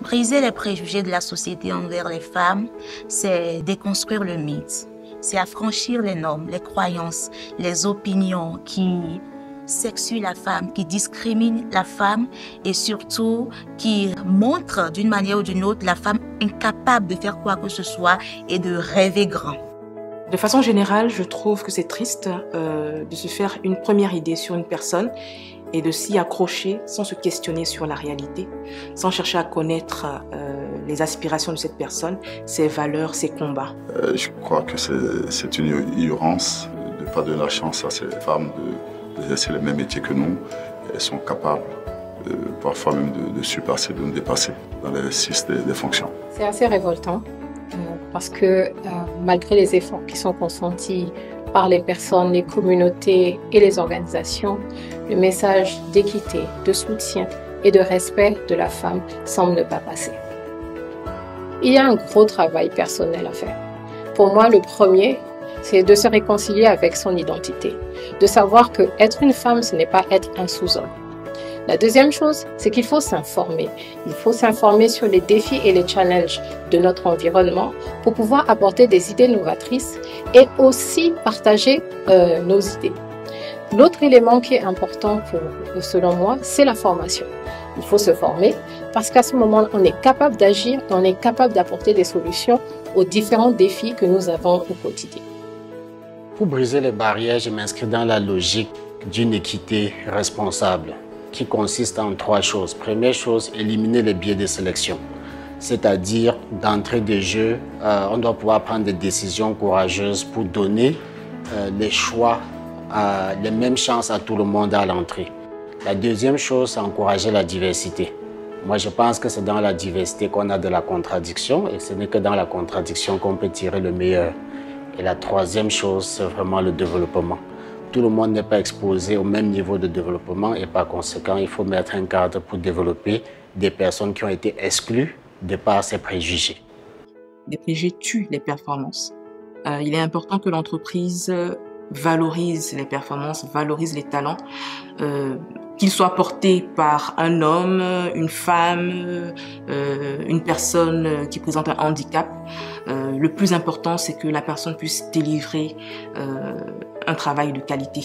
Briser les préjugés de la société envers les femmes, c'est déconstruire le mythe. C'est affranchir les normes, les croyances, les opinions qui sexuent la femme, qui discriminent la femme et surtout qui montrent d'une manière ou d'une autre la femme incapable de faire quoi que ce soit et de rêver grand. De façon générale, je trouve que c'est triste de se faire une première idée sur une personne et de s'y accrocher sans se questionner sur la réalité, sans chercher à connaître les aspirations de cette personne, ses valeurs, ses combats. Je crois que c'est une ignorance de ne pas donner la chance à ces femmes d'exercer le même métier que nous. Elles sont capables parfois même de surpasser, de nous dépasser dans l'exercice des fonctions. C'est assez révoltant parce que malgré les efforts qui sont consentis par les personnes, les communautés et les organisations, le message d'équité, de soutien et de respect de la femme semble ne pas passer. Il y a un gros travail personnel à faire. Pour moi, le premier, c'est de se réconcilier avec son identité, de savoir que être une femme, ce n'est pas être un sous-homme. La deuxième chose, c'est qu'il faut s'informer. Il faut s'informer sur les défis et les challenges de notre environnement pour pouvoir apporter des idées novatrices et aussi partager nos idées. L'autre élément qui est important selon moi, c'est la formation. Il faut se former parce qu'à ce moment, on est capable d'agir, on est capable d'apporter des solutions aux différents défis que nous avons au quotidien. Pour briser les barrières, je m'inscris dans la logique d'une équité responsable qui consiste en trois choses. Première chose, éliminer les biais de sélection. C'est-à-dire, d'entrée de jeu, on doit pouvoir prendre des décisions courageuses pour donner les choix, les mêmes chances à tout le monde à l'entrée. La deuxième chose, c'est encourager la diversité. Moi, je pense que c'est dans la diversité qu'on a de la contradiction et ce n'est que dans la contradiction qu'on peut tirer le meilleur. Et la troisième chose, c'est vraiment le développement. Tout le monde n'est pas exposé au même niveau de développement et par conséquent, il faut mettre un cadre pour développer des personnes qui ont été exclues de par ces préjugés. Les préjugés tuent les performances. Il est important que l'entreprise valorise les performances, valorise les talents, qu'ils soient portés par un homme, une femme, une personne qui présente un handicap. Le plus important, c'est que la personne puisse délivrer un travail de qualité.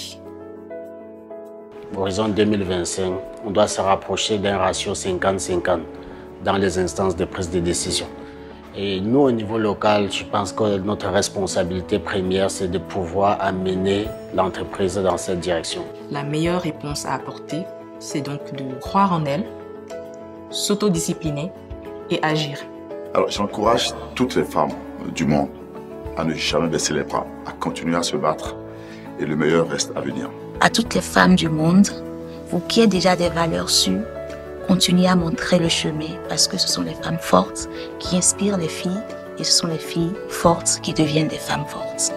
Horizon 2025, on doit se rapprocher d'un ratio 50-50 dans les instances de prise de décision. Et nous, au niveau local, je pense que notre responsabilité première, c'est de pouvoir amener l'entreprise dans cette direction. La meilleure réponse à apporter, c'est donc de croire en elle, s'autodiscipliner et agir. Alors, j'encourage toutes les femmes du monde à ne jamais baisser les bras, à continuer à se battre et le meilleur reste à venir. À toutes les femmes du monde, vous qui avez déjà des valeurs sûres, continuez à montrer le chemin parce que ce sont les femmes fortes qui inspirent les filles et ce sont les filles fortes qui deviennent des femmes fortes.